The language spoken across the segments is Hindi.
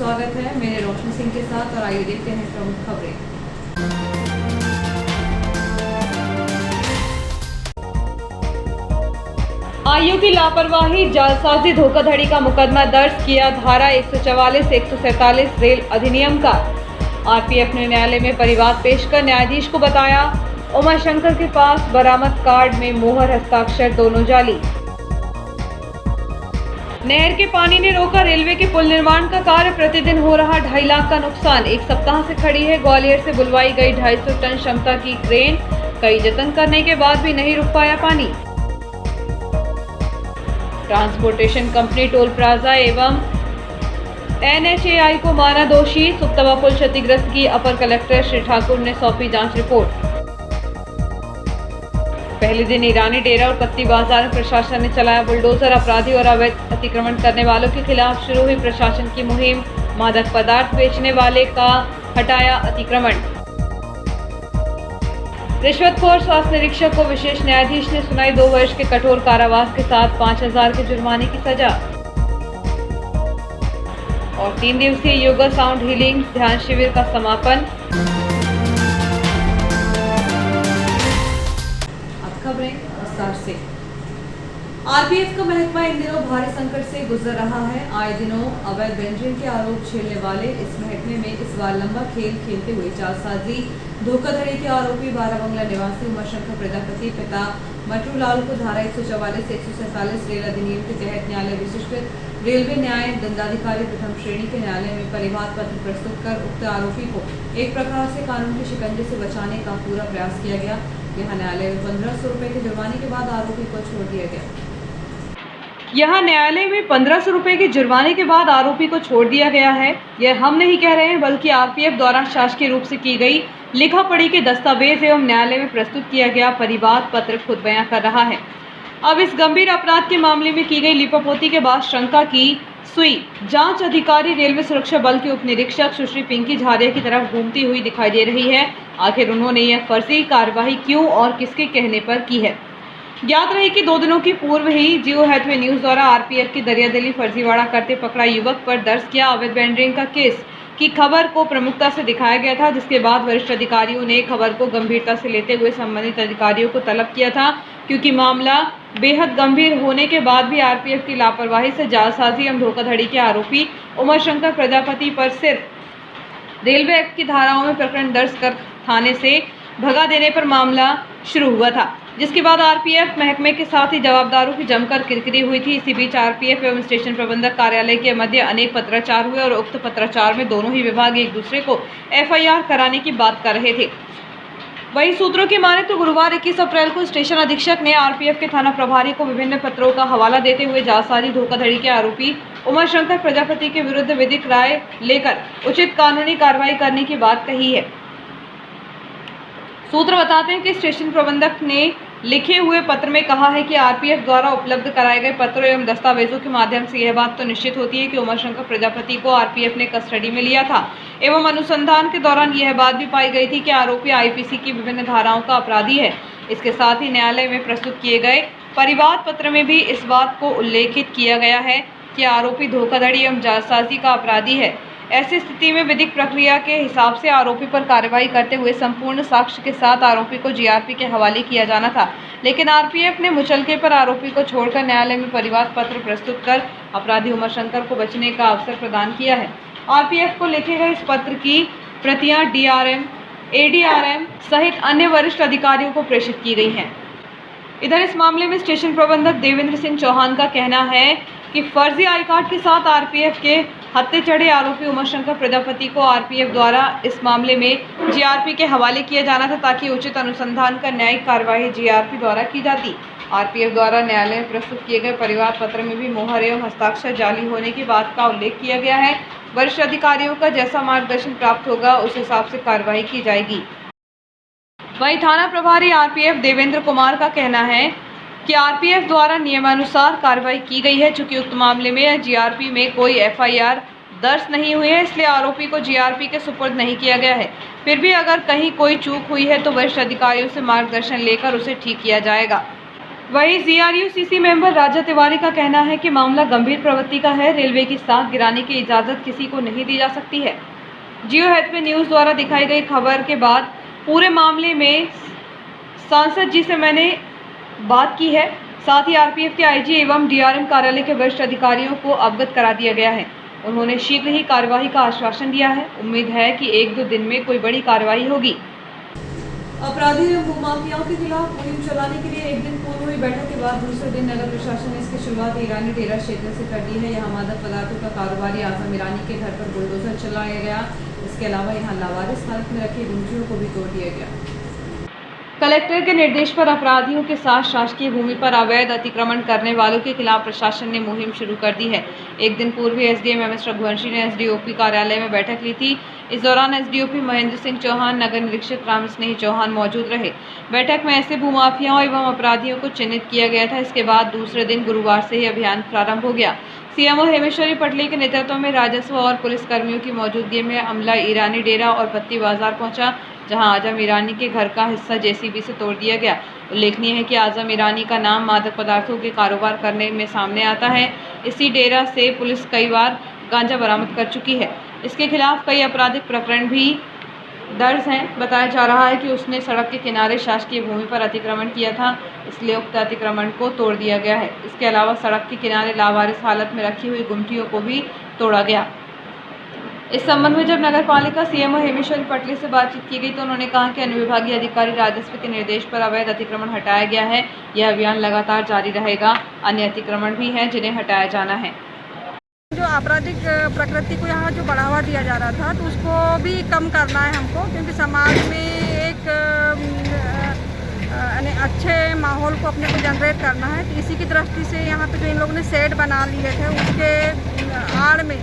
स्वागत है। मेरे रोशनी सिंह के साथ और आइए देखते हैं प्रमुख खबरें। आईओ की लापरवाही, जालसाजी, धोखाधड़ी का मुकदमा दर्ज किया। धारा 144, 147 रेल अधिनियम का। आरपीएफ ने न्यायालय में परिवाद पेश कर न्यायाधीश को बताया, उमाशंकर के पास बरामद कार्ड में मोहर हस्ताक्षर दोनों जाली। नहर के पानी ने रोका रेलवे के पुल निर्माण का कार्य, प्रतिदिन हो रहा 2.5 लाख का नुकसान। एक सप्ताह से खड़ी है ग्वालियर से बुलवाई गई 250 टन क्षमता की क्रेन, कई जतन करने के बाद भी नहीं रुक पाया पानी। ट्रांसपोर्टेशन कंपनी टोल प्लाजा एवं एनएचएआई को माना दोषी। सुक्तवा पुल क्षतिग्रस्त की अपर कलेक्टर श्री ठाकुर ने सौंपी जांच रिपोर्ट। पहले दिन ईरानी डेरा और पत्ती बाजार में प्रशासन ने चलाया बुलडोजर। अपराधी और अवैध अतिक्रमण करने वालों के खिलाफ शुरू हुई प्रशासन की मुहिम। मादक पदार्थ बेचने वाले का हटाया अतिक्रमण। रिश्वतखोर स्वास्थ्य निरीक्षक को विशेष न्यायाधीश ने सुनाई 2 वर्ष के कठोर कारावास के साथ 5,000 के जुर्माने की सजा। और 3 दिवसीय योगा साउंड हीलिंग ध्यान शिविर का समापन। खबरें विस्तार से। आरपीएफ का महकमा इन दिनों भारी संकट से गुजर रहा है। आए दिनों अवैध बेंड्रिंग के आरोप झेलने वाले इस महकमे में इस बार लंबा खेल खेलते हुए जालसाजी, धोखाधड़ी के आरोपी बाराबंगला निवासी उमाशंकर प्रजापति पिता मटरूलाल को धारा 144, 147 रेल अधिनियम के तहत न्यायालय विशिष्ट रेलवे न्याय दंडाधिकारी प्रथम श्रेणी के न्यायालय में परिवाद पत्र प्रस्तुत कर उक्त आरोपी को एक प्रकार से कानून के शिकंजे से बचाने का पूरा प्रयास किया गया। यहाँ न्यायालय में 1500 रुपए के जुर्माने के बाद आरोपी को छोड़ दिया गया। यहाँ न्यायालय में 1500 रुपए के जुर्माने के बाद आरोपी को छोड़ दिया गया है। यह हम नहीं कह रहे हैं, बल्कि आरपीएफ द्वारा शासकीय रूप से की गई लिखा पढ़ी के दस्तावेज एवं न्यायालय में प्रस्तुत किया गया परिवाद पत्र खुद बयां कर रहा है। अब इस गंभीर अपराध के मामले में की गई लिपापोती के बाद शंका की सुई जांच अधिकारी रेलवे सुरक्षा बल के उप निरीक्षक सुश्री पिंकी झारिया की तरफ घूमती हुई दिखाई दे रही है। आखिर उन्होंने यह फर्जी कार्यवाही क्यों और किसके कहने पर की है? ज्ञात रही कि 2 दिनों की पूर्व ही जियो हैथवे न्यूज द्वारा आरपीएफ की दरियादिली फर्जीवाड़ा करते पकड़ा युवक पर दर्ज किया अवैध बेंड्रिंग का केस की खबर को प्रमुखता से दिखाया गया था, जिसके बाद वरिष्ठ अधिकारियों ने खबर को गंभीरता से लेते हुए संबंधित अधिकारियों को तलब किया था, क्योंकि मामला बेहद गंभीर होने के बाद भी आरपीएफ की लापरवाही से जालसाजी एवं धोखाधड़ी के आरोपी उमाशंकर प्रजापति पर सिर्फ रेलवे एक्ट की धाराओं में प्रकरण दर्ज कर थाने से भगा देने पर मामला शुरू हुआ था, जिसके बाद आरपीएफ महकमे के साथ ही जवाबदारों की जमकर किरकिरी हुई थी। इसी बीच आरपीएफ एवं स्टेशन प्रबंधक कार्यालय के मध्य अनेक पत्राचार हुए और उक्त पत्राचार में दोनों ही विभाग एक दूसरे को एफआईआर कराने की बात कर रहे थे। वहीं सूत्रों की माने तो गुरुवार 21 अप्रैल को स्टेशन अधीक्षक ने आरपीएफ के थाना प्रभारी को विभिन्न पत्रों का हवाला देते हुए जालसाजी धोखाधड़ी के आरोपी उमाशंकर प्रजापति के विरुद्ध विधिक राय लेकर उचित कानूनी कार्रवाई करने की बात कही है। सूत्र बताते हैं कि स्टेशन प्रबंधक ने लिखे हुए पत्र में कहा है कि आरपीएफ द्वारा उपलब्ध कराए गए पत्रों एवं दस्तावेजों के माध्यम से यह बात तो निश्चित होती है कि उमाशंकर प्रजापति को आरपीएफ ने कस्टडी में लिया था एवं अनुसंधान के दौरान यह बात भी पाई गई थी कि आरोपी आईपीसी की विभिन्न धाराओं का अपराधी है। इसके साथ ही न्यायालय में प्रस्तुत किए गए परिवाद पत्र में भी इस बात को उल्लेखित किया गया है कि आरोपी धोखाधड़ी एवं जालसाजी का अपराधी है। ऐसी स्थिति में विधिक प्रक्रिया के हिसाब से आरोपी पर कार्रवाई करते हुए संपूर्ण साक्ष्य के साथ आरोपी को जीआरपी के हवाले किया जाना था, लेकिन आरपीएफ ने मुचलके पर आरोपी को छोड़कर न्यायालय में परिवाद पत्र प्रस्तुत कर अपराधी उमाशंकर को बचने का अवसर प्रदान किया है। आरपीएफ को लिखे गए इस पत्र की प्रतियां डीआरएम, एडीआरएम सहित अन्य वरिष्ठ अधिकारियों को प्रेषित की गई हैं। इधर इस मामले में स्टेशन प्रबंधक देवेंद्र सिंह चौहान का कहना है कि फर्जी आई कार्ड के साथ आरपीएफ के हत्थे चढ़े आरोपी उमाशंकर प्रजापति को आरपीएफ द्वारा इस मामले में जीआरपी के हवाले किया जाना था, ताकि उचित अनुसंधान कर न्यायिक कार्यवाही जीआरपी द्वारा की जाती। आरपीएफ द्वारा न्यायालय में प्रस्तुत किए गए परिवाद पत्र में भी मोहर एवं हस्ताक्षर जाली होने की बात का उल्लेख किया गया है। वरिष्ठ अधिकारियों का जैसा मार्गदर्शन प्राप्त होगा उस हिसाब से कार्रवाई की जाएगी। वहीं थाना प्रभारी आरपीएफ देवेंद्र कुमार का कहना है कि आरपीएफ द्वारा नियमानुसार कार्रवाई की गई है। चूंकि उक्त मामले में जीआरपी में कोई एफआईआर दर्ज नहीं हुई है, इसलिए आरोपी को जीआरपी के सुपुर्द नहीं किया गया है। फिर भी अगर कहीं कोई चूक हुई है तो वरिष्ठ अधिकारियों से मार्गदर्शन लेकर उसे ठीक किया जाएगा। वहीं CRUCC मेंबर राजा तिवारी का कहना है कि मामला गंभीर प्रवृत्ति का है। रेलवे की साख गिराने की इजाजत किसी को नहीं दी जा सकती है। जियो हैथवे न्यूज द्वारा दिखाई गई खबर के बाद पूरे मामले में सांसद जी से मैंने बात की है। साथ ही RPF के IG एवं DRM कार्यालय के वरिष्ठ अधिकारियों को अवगत करा दिया गया है। उन्होंने शीघ्र ही कार्यवाही का आश्वासन दिया है। उम्मीद है कि 1-2 दिन में कोई बड़ी कार्रवाई होगी। अपराधी एवं भूमाफियाओं के खिलाफ मुहिम चलाने के लिए एक दिन पूर्व हुई बैठक के बाद दूसरे दिन नगर प्रशासन ने इसकी शुरुआत ईरानी डेरा क्षेत्र से कर दी है। यहाँ मादक पदार्थों का कारोबारी आजम ईरानी के घर पर बुलडोजर चलाया गया। इसके अलावा यहाँ लावारिस हालत में रखी गुंजियों को भी तोड़ दिया गया। कलेक्टर के निर्देश पर अपराधियों के साथ शासकीय भूमि पर अवैध अतिक्रमण करने वालों के खिलाफ प्रशासन ने मुहिम शुरू कर दी है। एक दिन पूर्व SDM MS रघुवंशी ने SDOP कार्यालय में बैठक ली थी। इस दौरान SDOP महेंद्र सिंह चौहान, नगर निरीक्षक राम स्नेही चौहान मौजूद रहे। बैठक में ऐसे भूमाफियाओं एवं अपराधियों को चिन्हित किया गया था। इसके बाद दूसरे दिन गुरुवार से ही अभियान प्रारंभ हो गया। CMO हेमेश्वरी पटले के नेतृत्व में राजस्व और पुलिस कर्मियों की मौजूदगी में अमला ईरानी डेरा और पत्ती बाजार पहुंचा, जहां आजम ईरानी के घर का हिस्सा JCB से तोड़ दिया गया। उल्लेखनीय है कि आजम ईरानी का नाम मादक पदार्थों के कारोबार करने में सामने आता है। इसी डेरा से पुलिस कई बार गांजा बरामद कर चुकी है। इसके खिलाफ कई आपराधिक प्रकरण भी दर्ज हैं। बताया जा रहा है कि उसने सड़क के किनारे शासकीय भूमि पर अतिक्रमण किया था, इसलिए उक्त अतिक्रमण को तोड़ दिया गया है। इसके अलावा सड़क के किनारे लावारिस हालत में रखी हुई गुमटियों को भी तोड़ा गया। इस संबंध में जब नगर पालिका CMO हेमेश्वरी पटले से बातचीत की गई तो उन्होंने कहा कि अनुविभागीय अधिकारी राजस्व के निर्देश पर अवैध अतिक्रमण हटाया गया है। यह अभियान लगातार जारी रहेगा। अन्य अतिक्रमण भी हैं जिन्हें हटाया जाना है। जो आपराधिक प्रकृति को यहाँ जो बढ़ावा दिया जा रहा था तो उसको भी कम करना है हमको, क्योंकि समाज में एक अच्छे माहौल को अपने को जनरेट करना है। तो इसी की दृष्टि से यहाँ पे जो इन लोगों ने शेड बना लिए थे उसके आड़ में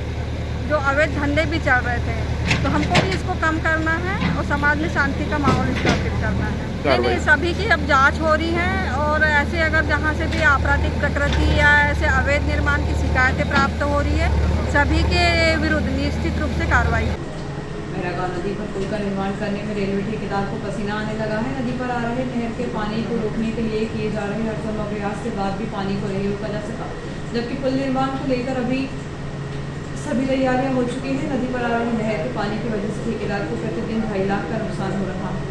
जो अवैध धंधे भी चल रहे थे, तो हमको भी इसको कम करना है और समाज में शांति का माहौल स्थापित करना है। नहीं, सभी की अब जांच हो रही है और ऐसे अगर जहाँ से भी आपराधिक प्रकृति या ऐसे अवैध निर्माण की शिकायतें प्राप्त हो रही है, सभी के विरुद्ध निश्चित रूप से कार्रवाई। मेहरागांव नदी पर पुल का निर्माण करने में रेलवे ठेकेदार को पसीना आने लगा है। नदी पर आ रहे नहर के पानी को रोकने के लिए किए जा रहे हर संभव प्रयास के बाद भी पानी को नहीं रोका जा सका, जबकि पुल निर्माण को लेकर अभी सभी तैयारियां हो चुकी हैं। नदी पर आ रही नहर के पानी की वजह से ठेकेदार को प्रतिदिन 2.5 लाख का नुकसान हो रहा है।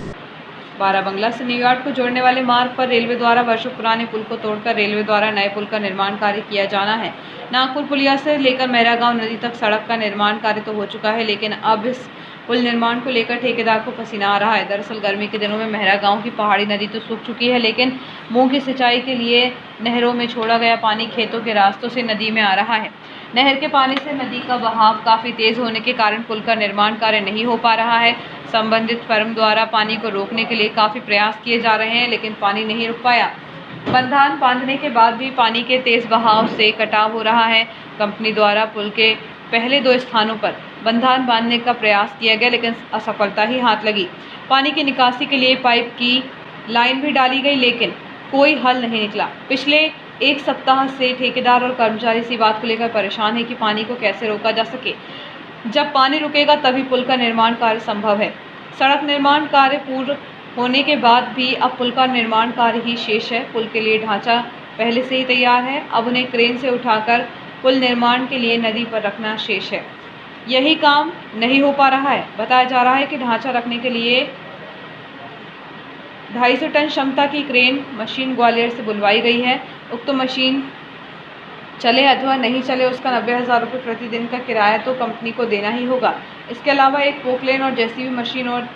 बाराबंगला से न्यूयॉर्क को जोड़ने वाले मार्ग पर रेलवे द्वारा वर्षों पुराने पुल को तोड़कर रेलवे द्वारा नए पुल का निर्माण कार्य किया जाना है। नागपुर पुलिया से लेकर मेहरागांव नदी तक सड़क का निर्माण कार्य तो हो चुका है, लेकिन अब इस पुल निर्माण को लेकर ठेकेदार को पसीना आ रहा है। दरअसल गर्मी के दिनों में मेहरागांव की पहाड़ी नदी तो सूख चुकी है, लेकिन मूंग की सिंचाई के लिए नहरों में छोड़ा गया पानी खेतों के रास्तों से नदी में आ रहा है। नहर के पानी से नदी का बहाव काफ़ी तेज़ होने के कारण पुल का निर्माण कार्य नहीं हो पा रहा है। संबंधित फर्म द्वारा पानी को रोकने के लिए काफ़ी प्रयास किए जा रहे हैं, लेकिन पानी नहीं रुक पाया। बंधान बांधने के बाद भी पानी के तेज़ बहाव से कटाव हो रहा है। कंपनी द्वारा पुल के पहले 2 स्थानों पर बंधान बांधने का प्रयास किया गया, लेकिन असफलता ही हाथ लगी। पानी की निकासी के लिए पाइप की लाइन भी डाली गई, लेकिन कोई हल नहीं निकला। पिछले 1 सप्ताह से ठेकेदार और कर्मचारी इसी बात को लेकर परेशान है कि पानी को कैसे रोका जा सके। जब पानी रुकेगा तभी पुल का निर्माण कार्य संभव है। सड़क निर्माण कार्य पूर्ण होने के बाद भी अब पुल का निर्माण कार्य ही शेष है। पुल के लिए ढांचा पहले से ही तैयार है, अब उन्हें क्रेन से उठाकर पुल निर्माण के लिए नदी पर रखना शेष है। यही काम नहीं हो पा रहा है। बताया जा रहा है कि ढांचा रखने के लिए 250 टन क्षमता की क्रेन मशीन ग्वालियर से बुलवाई गई है। उक्त मशीन चले अथवा नहीं चले, उसका 90,000 रुपये प्रतिदिन का किराया तो कंपनी को देना ही होगा। इसके अलावा एक पोकलेन और JCB मशीन और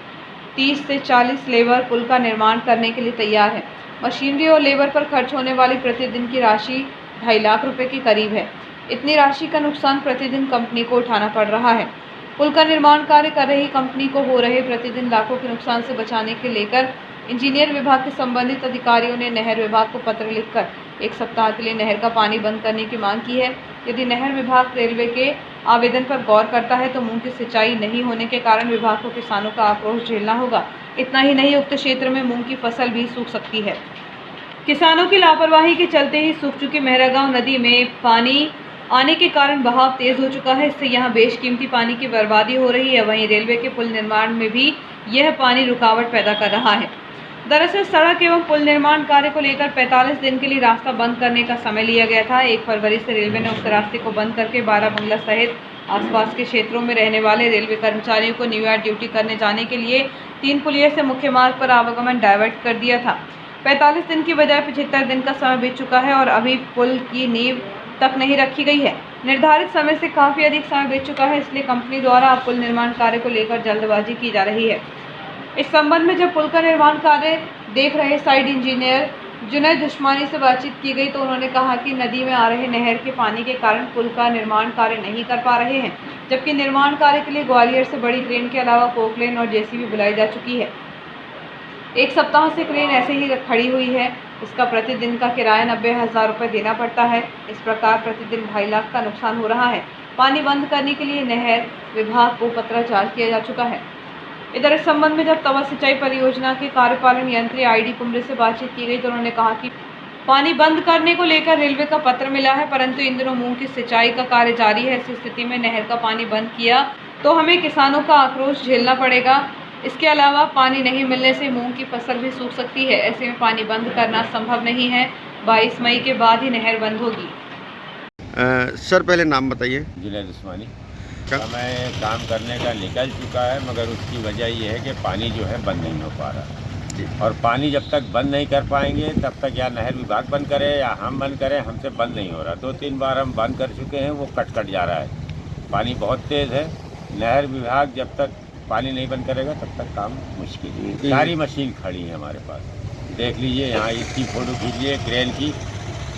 30 से 40 लेबर पुल का निर्माण करने के लिए तैयार है। मशीनरी और लेबर पर खर्च होने वाली प्रतिदिन की राशि 2.5 लाख रुपये के करीब है। इतनी राशि का नुकसान प्रतिदिन कंपनी को उठाना पड़ रहा है। पुल का निर्माण कार्य कर रही कंपनी को हो रहे प्रतिदिन लाखों के नुकसान से बचाने के लेकर इंजीनियर विभाग के संबंधित अधिकारियों ने नहर विभाग को पत्र लिखकर 1 सप्ताह के लिए नहर का पानी बंद करने की मांग की है। यदि नहर विभाग रेलवे के आवेदन पर गौर करता है तो मूंग की सिंचाई नहीं होने के कारण विभाग को किसानों का आक्रोश झेलना होगा। इतना ही नहीं, उक्त क्षेत्र में मूंग की फसल भी सूख सकती है। किसानों की लापरवाही के चलते ही सूख चुकी मेहरागांव नदी में पानी आने के कारण बहाव तेज हो चुका है। इससे यहाँ बेशकीमती पानी की बर्बादी हो रही है। वहीं रेलवे के पुल निर्माण में भी यह पानी रुकावट पैदा कर रहा है। दरअसल सड़क एवं पुल निर्माण कार्य को लेकर 45 दिन के लिए रास्ता बंद करने का समय लिया गया था। 1 फरवरी से रेलवे ने उक्त रास्ते को बंद करके बाराबंगला सहित आसपास के क्षेत्रों में रहने वाले रेलवे कर्मचारियों को न्यू ईयर ड्यूटी करने जाने के लिए 3 पुलियों से मुख्य मार्ग पर आवागमन डायवर्ट कर दिया था। 45 दिन की बजाय 75 दिन का समय बीत चुका है और अभी पुल की नींव तक नहीं रखी गई है। निर्धारित समय से काफी अधिक समय बीत चुका है, इसलिए कंपनी द्वारा अब पुल निर्माण कार्य को लेकर जल्दबाजी की जा रही है। इस संबंध में जब पुल का निर्माण कार्य देख रहे साइट इंजीनियर जुनैद उस्मानी से बातचीत की गई तो उन्होंने कहा कि नदी में आ रहे नहर के पानी के कारण पुल का निर्माण कार्य नहीं कर पा रहे हैं, जबकि निर्माण कार्य के लिए ग्वालियर से बड़ी क्रेन के अलावा पोकलेन और जेसीबी बुलाई जा चुकी है। 1 सप्ताह से क्रेन ऐसे ही खड़ी हुई है। इसका प्रतिदिन का किराया 90,000 रुपये देना पड़ता है। इस प्रकार प्रतिदिन 2.5 लाख का नुकसान हो रहा है। पानी बंद करने के लिए नहर विभाग को पत्राचार किया जा चुका है। इधर इस संबंध में जब तवा सिंचाई परियोजना के कार्यपालन यंत्री आईडी कुमरे से बातचीत की गई तो उन्होंने कहा कि पानी बंद करने को लेकर रेलवे का पत्र मिला है, परंतु इन दिनों मूंग की सिंचाई का कार्य जारी है। ऐसी स्थिति में नहर का पानी बंद किया तो हमें किसानों का आक्रोश झेलना पड़ेगा। इसके अलावा पानी नहीं मिलने से मूंग की फसल भी सूख सकती है। ऐसे में पानी बंद करना संभव नहीं है। 22 मई के बाद ही नहर बंद होगी। सर पहले नाम बताइए। जुनैद उस्मानी। समय काम करने का निकल चुका है, मगर उसकी वजह यह है कि पानी जो है बंद नहीं हो पा रहा, और पानी जब तक बंद नहीं कर पाएंगे तब तक या नहर विभाग बंद करे या हम बंद करें, हमसे बंद नहीं हो रहा। 2-3 बार हम बंद कर चुके हैं, वो कट जा रहा है। पानी बहुत तेज़ है। नहर विभाग जब तक पानी नहीं बंद करेगा तब तक काम मुश्किल है। सारी मशीन खड़ी है हमारे पास, देख लीजिए यहाँ। इसकी फ़ोटो खींचिए क्रेन की।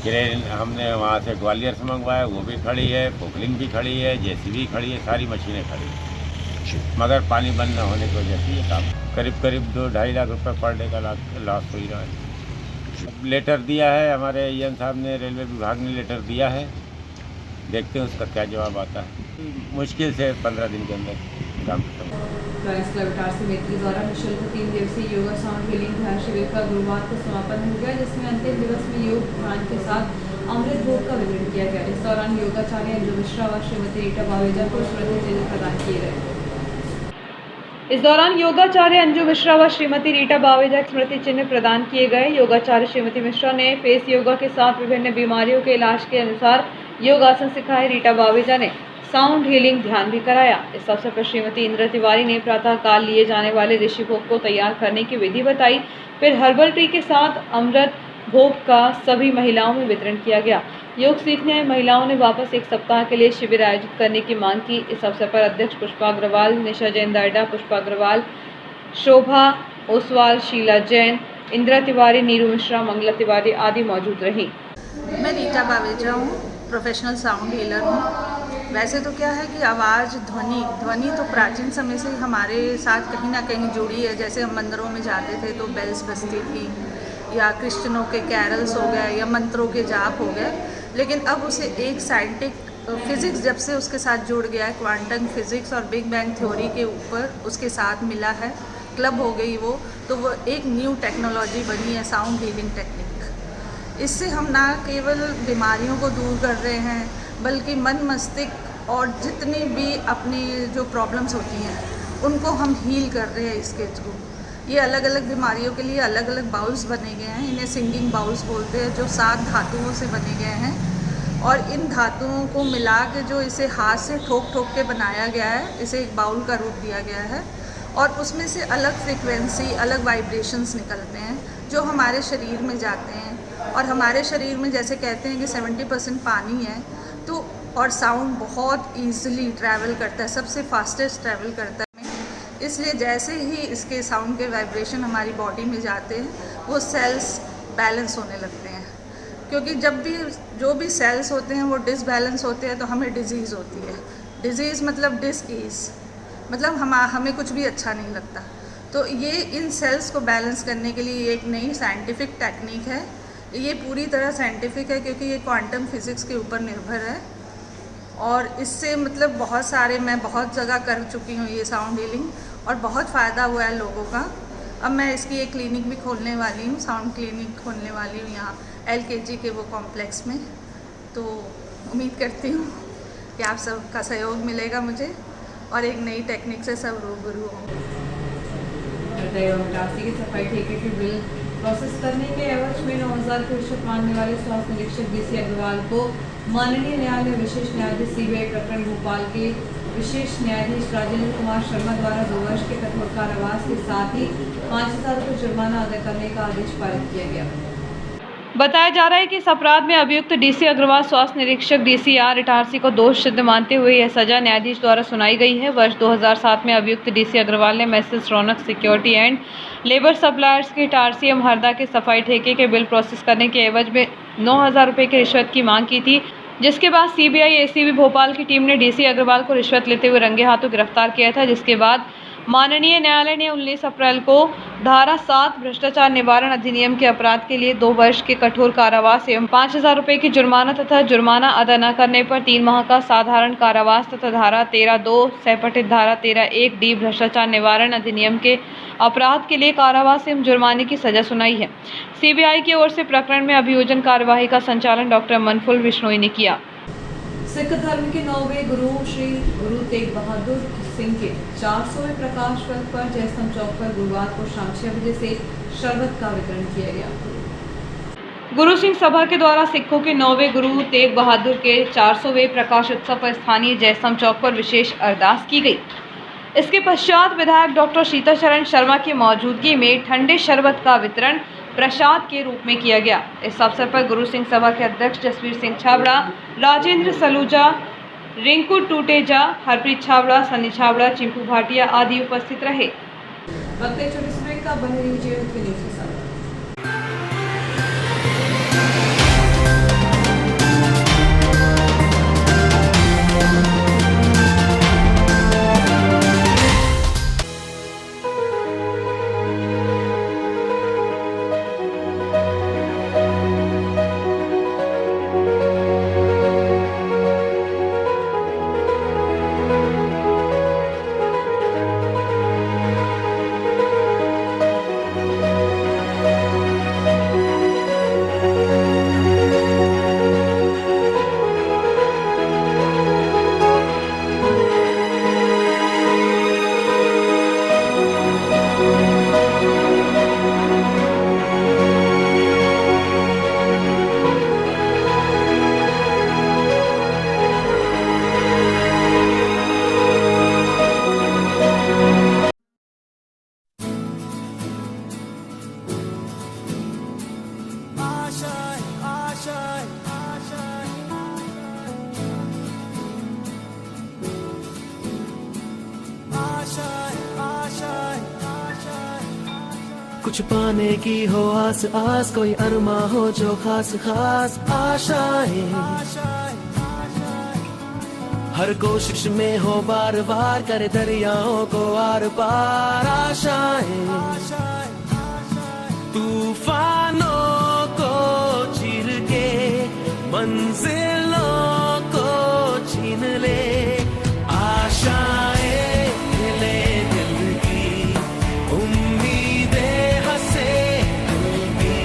क्रेन हमने वहाँ से ग्वालियर से मंगवाया, वो भी खड़ी है। पोकलिंग भी खड़ी है, जेसीबी खड़ी है, सारी मशीनें खड़ी हैं, मगर पानी बंद न होने की वजह से ये काम करीब 2-2.5 लाख रुपए पर डे का लॉस हो ही रहा है। लेटर दिया है हमारे EN साहब ने, रेलवे विभाग ने लेटर दिया है। देखते हैं उसका क्या जवाब आता है। मुश्किल से 15 दिन के अंदर काम खत्म। लॉयंस क्लब इटारसी समिति द्वारा निःशुल्क 3 दिवसीय योगा साउंड हीलिंग ध्यान शिविर का गुरुवार को समापन हो गया, जिसमें अंतिम दिवस में योग ध्यान के साथ अमृत भोग का वितरण किया गया। इस दौरान योगाचार्य अंजू मिश्रा व श्रीमती रीटा बावेजा को स्मृति चिन्ह प्रदान किए गए। इस दौरान योगाचार्य अंजू मिश्रा व श्रीमती रीटा बावेजा स्मृति चिन्ह प्रदान किए गए। योगाचार्य श्रीमती मिश्रा ने फेस योगा के साथ विभिन्न बीमारियों के इलाज के अनुसार योगासन सिखाए। रीटा बावेजा ने साउंड हीलिंग ध्यान भी कराया। इस अवसर पर श्रीमती इंदिरा तिवारी ने प्रातः काल लिए जाने वाले ऋषि भोग को तैयार करने की विधि बताई। फिर हर्बल टी के साथ अमृत भोग का सभी महिलाओं में वितरण किया गया। योग सीखने आई महिलाओं ने वापस 1 सप्ताह के लिए शिविर आयोजित करने की मांग की। इस अवसर पर अध्यक्ष पुष्पा अग्रवाल, निशा जैन दायडा, पुष्पा अग्रवाल, शोभा ओसवाल, शीला जैन, इंदिरा तिवारी, नीरू मिश्रा, मंगला तिवारी आदि मौजूद रही। मैं रीटा बावेजा हूँ, प्रोफेशनल साउंड हीलर हूँ। वैसे तो क्या है कि आवाज़, ध्वनि तो प्राचीन समय से हमारे साथ कहीं ना कहीं जुड़ी है। जैसे हम मंदिरों में जाते थे तो बेल्स बजती थी, या क्रिश्चियनों के कैरल्स हो गए, या मंत्रों के जाप हो गए। लेकिन अब उसे एक साइंटिफिक फिज़िक्स जब से उसके साथ जुड़ गया है, क्वांटम फिज़िक्स और बिग बैंग थ्योरी के ऊपर उसके साथ मिला है, क्लब हो गई वो, तो वो एक न्यू टेक्नोलॉजी बनी है साउंड हीलिंग टेक्निक। इससे हम ना केवल बीमारियों को दूर कर रहे हैं, बल्कि मन, मस्तिष्क और जितनी भी अपनी जो प्रॉब्लम्स होती हैं उनको हम हील कर रहे हैं इसके थ्रू। ये अलग अलग बीमारियों के लिए अलग अलग बाउल्स बने गए हैं। इन्हें सिंगिंग बाउल्स बोलते हैं, जो 7 धातुओं से बने गए हैं, और इन धातुओं को मिला के जो इसे हाथ से ठोक के बनाया गया है, इसे एक बाउल का रूप दिया गया है। और उसमें से अलग फ्रिक्वेंसी, अलग वाइब्रेशंस निकलते हैं जो हमारे शरीर में जाते हैं। और हमारे शरीर में जैसे कहते हैं कि 70% पानी है, तो और साउंड बहुत ईजिली ट्रैवल करता है, सबसे फास्टेस्ट ट्रैवल करता है। इसलिए जैसे ही इसके साउंड के वाइब्रेशन हमारी बॉडी में जाते हैं, वो सेल्स बैलेंस होने लगते हैं। क्योंकि जब भी जो भी सेल्स होते हैं वो डिसबैलेंस होते हैं तो हमें डिजीज़ होती है। डिजीज़ मतलब डिसईज़, मतलब हमें कुछ भी अच्छा नहीं लगता। तो ये इन सेल्स को बैलेंस करने के लिए एक नई साइंटिफिक टेक्निक है। ये पूरी तरह साइंटिफिक है क्योंकि ये क्वांटम फिज़िक्स के ऊपर निर्भर है। और इससे मतलब मैं बहुत जगह कर चुकी हूँ ये साउंड हीलिंग, और बहुत फ़ायदा हुआ है लोगों का। अब मैं इसकी एक क्लिनिक भी खोलने वाली हूँ, साउंड क्लिनिक खोलने वाली हूँ यहाँ LKG के वो कॉम्प्लेक्स में। तो उम्मीद करती हूँ कि आप सबका सहयोग मिलेगा मुझे, और एक नई टेक्निक से सब रूबरू होंगे। परिषद एवं इटारसी की सफाई ठेके के बिल प्रोसेस करने के एवज में 9,000 की रिश्वत मांगने वाले स्वास्थ्य निरीक्षक डीसी अग्रवाल को माननीय न्यायालय विशेष न्यायाधीश सीबीआई प्रकरण भोपाल के विशेष न्यायाधीश राजेंद्र कुमार शर्मा द्वारा 2 वर्ष के कठोर कारावास के साथ ही 5,000 रुपये जुर्माना अदा करने का आदेश पारित किया गया। बताया जा रहा है कि इस अपराध में अभियुक्त डीसी अग्रवाल स्वास्थ्य निरीक्षक डीसीआर इटारसी को दोष सिद्ध मानते हुए यह सजा न्यायाधीश द्वारा सुनाई गई है। वर्ष 2007 में अभियुक्त डीसी अग्रवाल ने message Raunak security and labour suppliers के इटारसी एवं हरदा के सफाई ठेके के बिल प्रोसेस करने के एवज में 9,000 रुपये की रिश्वत की मांग की थी, जिसके बाद सीबीआई एसीबी भोपाल की टीम ने डीसी अग्रवाल को रिश्वत लेते हुए रंगे हाथों गिरफ्तार किया था, जिसके बाद माननीय न्यायालय ने 19 अप्रैल को धारा 7 भ्रष्टाचार निवारण अधिनियम के अपराध के लिए 2 वर्ष के कठोर कारावास एवं 5,000 रुपये की जुर्माना तथा जुर्माना अदा न करने पर 3 माह का साधारण कारावास तथा धारा 13(2) सह धारा 13(1) डी भ्रष्टाचार निवारण अधिनियम के अपराध के लिए कारावास एवं जुर्माने की सजा सुनाई है। सीबीआई की ओर से प्रकरण में अभियोजन कार्यवाही का संचालन डॉक्टर मनफुल बिश्नोई ने किया। सिख धर्म के 9वें गुरु श्री गुरु तेग बहादुर सिंह के 400वें प्रकाश पर्व पर जयस्तंभ चौक पर गुरुवार को शाम 6 बजे से शरबत का वितरण किया गया। गुरु सिंह सभा के द्वारा सिखों के 9वें गुरु तेग बहादुर के 400वें प्रकाश उत्सव पर स्थानीय जयस्तंभ चौक पर विशेष अरदास की गई। इसके पश्चात विधायक डॉक्टर शीतलचरण शर्मा की मौजूदगी में ठंडे शरबत का वितरण प्रसाद के रूप में किया गया। इस अवसर पर गुरु सिंह सभा के अध्यक्ष जसवीर सिंह छाबड़ा, राजेंद्र सलूजा, रिंकू टूटेजा, हरप्रीत छाबड़ा, सनी छाबड़ा, चिंपू भाटिया आदि उपस्थित रहे। वक्त है छोटे समय का, बने रहिए न्यूज़ के साथ। कुछ पाने की हो आस आस, कोई अरमा हो जो खास खास आशाएं, हर कोशिश में हो बार बार, करे दरियाओं को आर पार आशाएं, तूफानों को चीर के मंजिलों को छीन ले, आशाएं ले दिल की, उम्मीदें हंसे दिल की,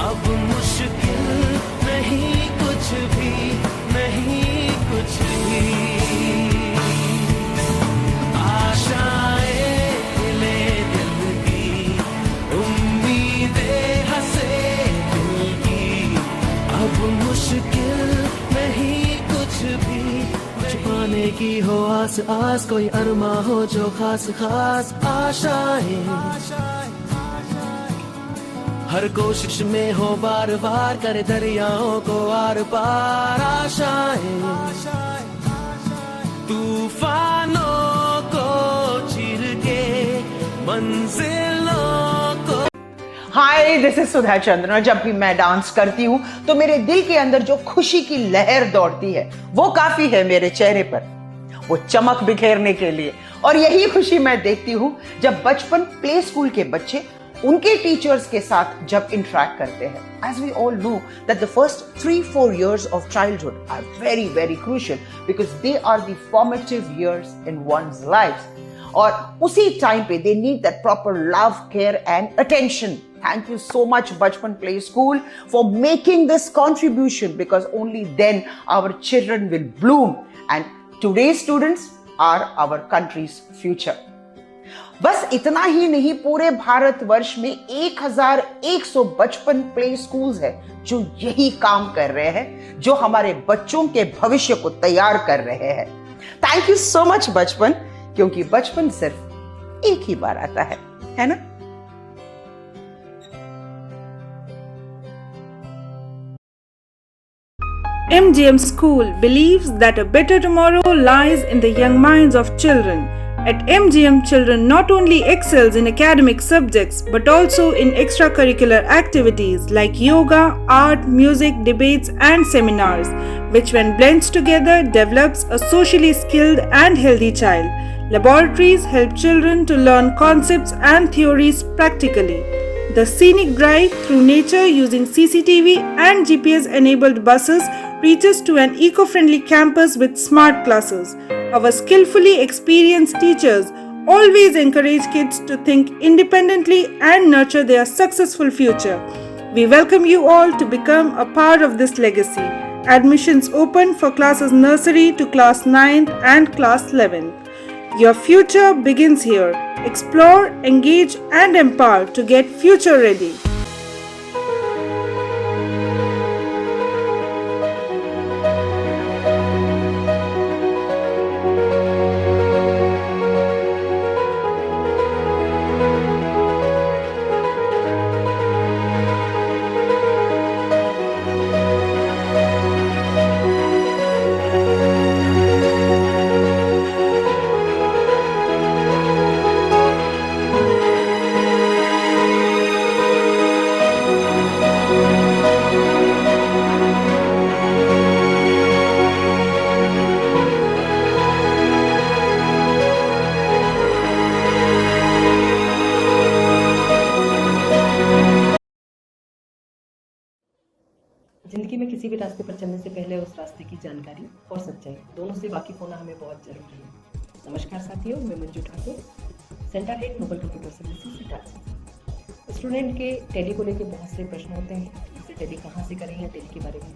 अब मुश्किल नहीं कुछ भी, नहीं कुछ भी, आशाएं ले दिल की, उम्मीदें हंसे दिल की, अब मुश्किल नहीं कुछ भी, कुछ पाने की हो आस आस, कोई अरमा हो जो खास खास आशाएं, हर कोशिश में हो बार बार, करे दरियाओं को आर पार आशाएं, तूफानों को चीर के मंजिलों को। हाय, दिस इज सुधा चंद्रन और जब भी मैं डांस करती हूँ तो मेरे दिल के अंदर जो खुशी की लहर दौड़ती है वो काफी है मेरे चेहरे पर, वो चमक बिखेरने के लिए। और यही खुशी मैं देखती हूँ जब बचपन प्ले स्कूल के बच्चे उनके टीचर्स के साथ जब इंटरेक्ट करते हैं। As we all know that the first 3-4 years of childhood are very very crucial because they are the formative years in one's life. और उसी टाइम पे they need that proper love, care and attention. Thank you so much Bachpan Play School for making this contribution, because only then our children will bloom and today's students are our country's future. बस इतना ही नहीं, पूरे भारतवर्ष में 1155 प्ले स्कूल्स है जो यही काम कर रहे हैं, जो हमारे बच्चों के भविष्य को तैयार कर रहे हैं। थैंक यू सो मच बचपन, क्योंकि बचपन सिर्फ एक ही बार आता है ना? MGM School believes that a better tomorrow lies in the young minds of children. At MGM, children not only excels in academic subjects but also in extracurricular activities like yoga, art, music, debates and seminars, which when blends together develops a socially skilled and healthy child. Laboratories help children to learn concepts and theories practically. The scenic drive through nature using CCTV and GPS-enabled buses reaches to an eco-friendly campus with smart classes. Our skillfully experienced teachers always encourage kids to think independently and nurture their successful future. We welcome you all to become a part of this legacy. Admissions open for classes nursery to class 9th and class 11th. Your future begins here. Explore, engage and empower to get future ready. जिंदगी में किसी भी रास्ते पर चलने से पहले उस रास्ते की जानकारी और सच्चाई दोनों से वाकिफ होना हमें बहुत जरूरी है। नमस्कार साथियों, मैं Manju Thakur, centre head noble computer services Itarsi. Student के टैली को लेकर बहुत से प्रश्न होते हैं, जैसे टैली कहाँ से करें या टैली के बारे में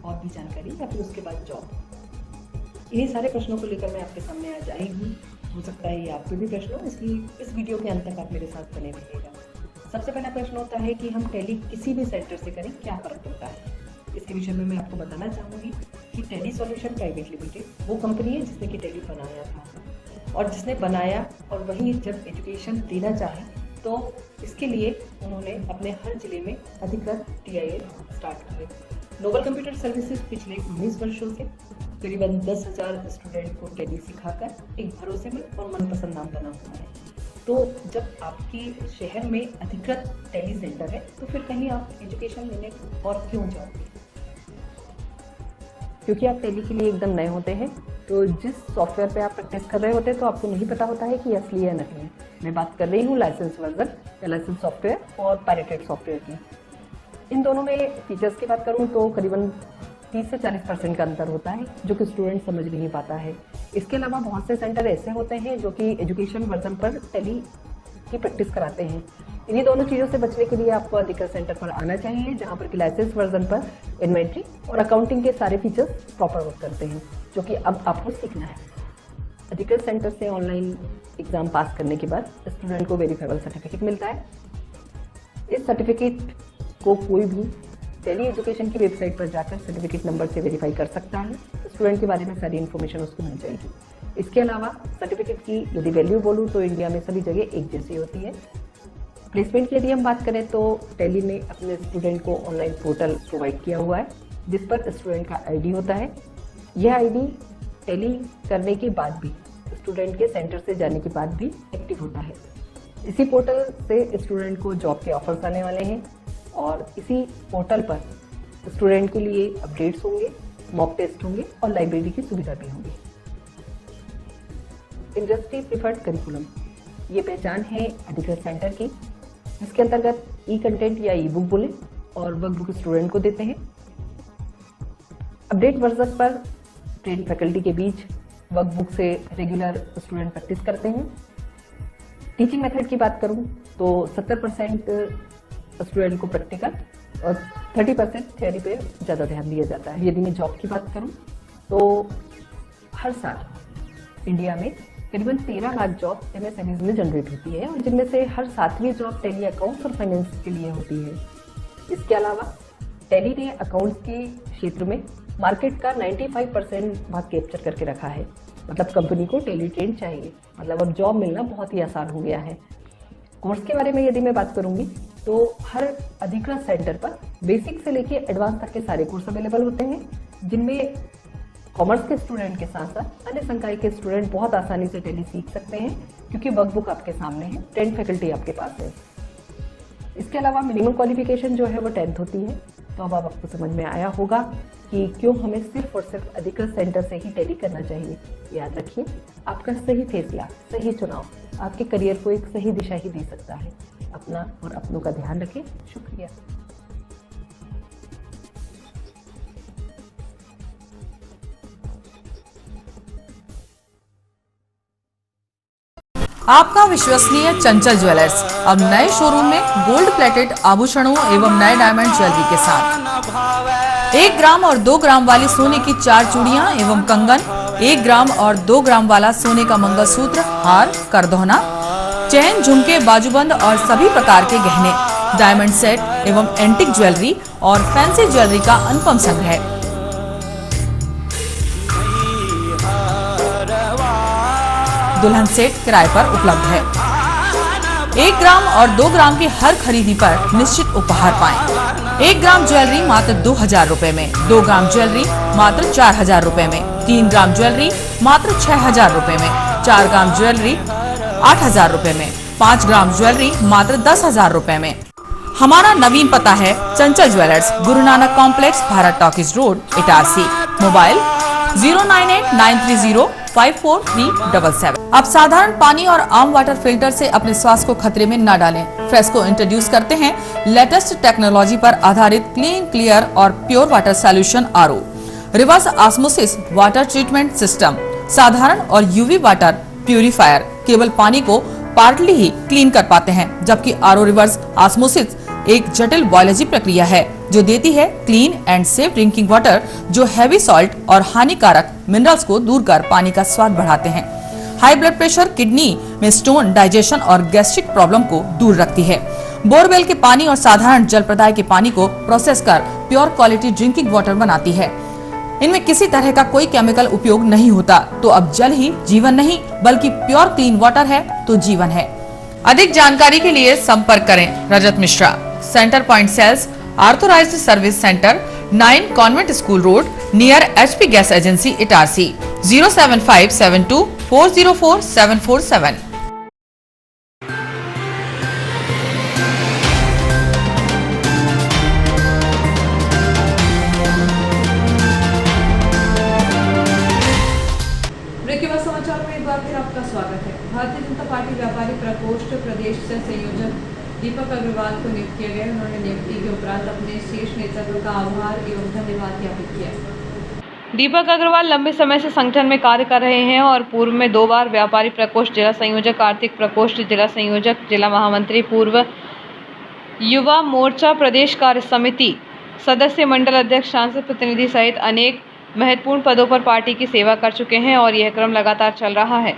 और भी जानकारी या फिर उसके बाद जॉब। इन्हीं सारे प्रश्नों को लेकर मैं आपके सामने आज आई हूँ। हो सकता है ये आपके भी प्रश्न हो, इसलिए इस वीडियो के अंत तक आप मेरे साथ बने रहिएगा। सबसे पहला प्रश्न होता है कि हम टैली किसी भी सेंटर से करें क्या फ़र्क पड़ता है। इसके विषय में मैं आपको बताना चाहूँगी कि टैली सॉल्यूशन प्राइवेट लिमिटेड वो कंपनी है जिसने कि टैली बनाया था, और जिसने बनाया और वही जब एजुकेशन देना चाहे तो इसके लिए उन्होंने अपने हर जिले में अधिकृत TIL स्टार्ट किए। नोबल कंप्यूटर सर्विसेज पिछले 19 वर्षों से करीबन 10,000 स्टूडेंट को टैली सिखाकर एक भरोसेमंद और मनपसंद नाम बना हुआ है। तो जब आपके शहर में अधिकृत टैली सेंटर है तो फिर कहीं आप एजुकेशन लेने और क्यों जाओगे, क्योंकि आप टैली के लिए एकदम नए होते हैं। तो जिस सॉफ्टवेयर पे आप प्रैक्टिस कर रहे होते हैं तो आपको नहीं पता होता है कि असली है नकली है। मैं बात कर रही हूँ लाइसेंस वर्जन या लाइसेंस सॉफ्टवेयर और पायरेटेड सॉफ्टवेयर की। इन दोनों में फीचर्स की बात करूँ तो करीबन 30 से 40% का अंतर होता है, जो कि स्टूडेंट समझ नहीं पाता है। इसके अलावा बहुत से सेंटर ऐसे होते हैं जो कि एजुकेशन वर्जन पर टैली की प्रैक्टिस कराते हैं। इन्हीं दोनों चीज़ों से बचने के लिए आपको अधिकृत सेंटर पर आना चाहिए, जहां पर कि लाइसेंस वर्जन पर इन्वेंट्री और अकाउंटिंग के सारे फीचर्स प्रॉपर वर्क करते हैं, जो कि अब आपको सीखना है। अधिकृत सेंटर से ऑनलाइन एग्जाम पास करने के बाद स्टूडेंट को वेरीफाइबल सर्टिफिकेट मिलता है। इस सर्टिफिकेट को कोई भी टैली एजुकेशन की वेबसाइट पर जाकर सर्टिफिकेट नंबर से वेरीफाई कर सकता है। स्टूडेंट के बारे में सारी इन्फॉर्मेशन उसको मिल जाएगी। इसके अलावा सर्टिफिकेट की यदि वैल्यू बोलूँ तो इंडिया में सभी जगह एक जैसी होती है। प्लेसमेंट की यदि हम बात करें तो टैली ने अपने स्टूडेंट को ऑनलाइन पोर्टल प्रोवाइड किया हुआ है, जिस पर स्टूडेंट का ID होता है। यह ID टैली करने के बाद भी, स्टूडेंट के सेंटर से जाने के बाद भी एक्टिव होता है। इसी पोर्टल से स्टूडेंट को जॉब के ऑफर्स आने वाले हैं, और इसी पोर्टल पर स्टूडेंट के लिए अपडेट्स होंगे, मॉक टेस्ट होंगे और लाइब्रेरी की सुविधा भी होगी। इंडस्ट्री प्रिफर्ड करिकुलम, ये पहचान है अधिकृत सेंटर की, जिसके अंतर्गत कंटेंट या बुक बोले और वर्कबुक स्टूडेंट को देते हैं। अपडेट वर्जन पर ट्रेन फैकल्टी के बीच वर्कबुक से रेगुलर स्टूडेंट प्रैक्टिस करते हैं। टीचिंग मेथड की बात करूं तो 70% स्टूडेंट को प्रैक्टिकल और 30% थ्योरी पे ज़्यादा ध्यान दिया जाता है। यदि मैं जॉब की बात करूं तो हर साल इंडिया में करीबन 13 लाख जॉब MSMEs में जनरेट होती है और जिनमें से हर 7वीं जॉब टैली अकाउंट्स और फाइनेंस के लिए होती है। इसके अलावा टैली ने अकाउंट्स के क्षेत्र में मार्केट का 95% भाग कैप्चर करके रखा है। मतलब कंपनी को टैली ट्रेंड चाहिए, मतलब अब जॉब मिलना बहुत ही आसान हो गया है। कोर्स के बारे में यदि मैं बात करूंगी तो हर अधिकृत सेंटर पर बेसिक से लेके एडवांस तक के सारे कोर्स अवेलेबल होते हैं, जिनमें कॉमर्स के स्टूडेंट के साथ साथ अन्य संकाय के स्टूडेंट बहुत आसानी से टैली सीख सकते हैं, क्योंकि वर्कबुक आपके सामने है, 10 फैकल्टी आपके पास है। इसके अलावा मिनिमम क्वालिफिकेशन जो है वो 10th होती है। तो अब आपको समझ में आया होगा कि क्यों हमें सिर्फ और सिर्फ अधिकृत सेंटर से ही टैली करना चाहिए। याद रखिए, आपका सही फैसला, सही चुनाव आपके करियर को एक सही दिशा ही दे सकता है। अपना और अपनों का ध्यान रखें। शुक्रिया। आपका विश्वसनीय चंचल ज्वेलर्स अब नए शोरूम में गोल्ड प्लेटेड आभूषणों एवं नए डायमंड ज्वेलरी के साथ 1 ग्राम और 2 ग्राम वाली सोने की 4 चूड़ियां एवं कंगन, 1 ग्राम और 2 ग्राम वाला सोने का मंगलसूत्र, हार, करदौना, चैन, झुमके, बाजूबंद और सभी प्रकार के गहने, डायमंड सेट एवं एंटिक ज्वेलरी और फैंसी ज्वेलरी का अनुपम संग्रह। दुल्हन सेट किराए पर उपलब्ध है। 1 ग्राम और 2 ग्राम की हर खरीदी पर निश्चित उपहार पाएं। 1 ग्राम ज्वेलरी मात्र 2000 रुपए में, 2 ग्राम ज्वेलरी मात्र 4000 रुपए में, 3 ग्राम ज्वेलरी मात्र 6000 रुपए में, 4 ग्राम ज्वेलरी 8000 रुपए में, 5 ग्राम ज्वेलरी मात्र 10,000 रुपए में। हमारा नवीन पता है चंचल jewellers, Guru Nanak complex, Bharat talkies road, Itarsi. Mobile 09893054377। अब साधारण पानी और आम वाटर फिल्टर से अपने स्वास्थ्य को खतरे में न डालें। फ्रेस्को इंट्रोड्यूस करते हैं लेटेस्ट टेक्नोलॉजी पर आधारित क्लीन, क्लियर और pure water solution RO, reverse osmosis water treatment system, साधारण और UV वाटर प्यूरिफायर केवल पानी को पार्टली ही क्लीन कर पाते हैं, जबकि RO रिवर्स ऑस्मोसिस एक जटिल बायोलॉजी प्रक्रिया है जो देती है clean and safe drinking water, जो हैवी सॉल्ट और हानिकारक मिनरल्स को दूर कर पानी का स्वाद बढ़ाते हैं। हाई ब्लड प्रेशर, किडनी में स्टोन, डाइजेशन और गैस्ट्रिक प्रॉब्लम को दूर रखती है। बोरवेल के पानी और साधारण जल प्रदाय के पानी को प्रोसेस कर प्योर क्वालिटी ड्रिंकिंग वाटर बनाती है। इनमें किसी तरह का कोई केमिकल उपयोग नहीं होता। तो अब जल ही जीवन नहीं बल्कि प्योर क्लीन वाटर है तो जीवन है। अधिक जानकारी के लिए संपर्क करें Rajat Mishra, centre point sales, authorised service centre, 9 convent school road, near HP gas agency, Itarsi. 07572404747। समाचार में एक बार फिर आपका स्वागत है। भारतीय जनता पार्टी व्यापारी प्रकोष्ठ प्रदेश से संयोजक दीपक अग्रवाल को नियुक्त किया गया। उन्होंने नियुक्ति के उपरांत अपने शीर्ष नेतृत्व का आभार एवं धन्यवाद ज्ञापित किया। दीपक अग्रवाल लंबे समय से संगठन में कार्य कर रहे हैं और पूर्व में 2 बार व्यापारी प्रकोष्ठ जिला संयोजक, आर्थिक प्रकोष्ठ जिला संयोजक, जिला महामंत्री, पूर्व युवा मोर्चा प्रदेश कार्य समिति सदस्य, मंडल अध्यक्ष, सांसद प्रतिनिधि सहित अनेक महत्वपूर्ण पदों पर पार्टी की सेवा कर चुके हैं और यह क्रम लगातार चल रहा है।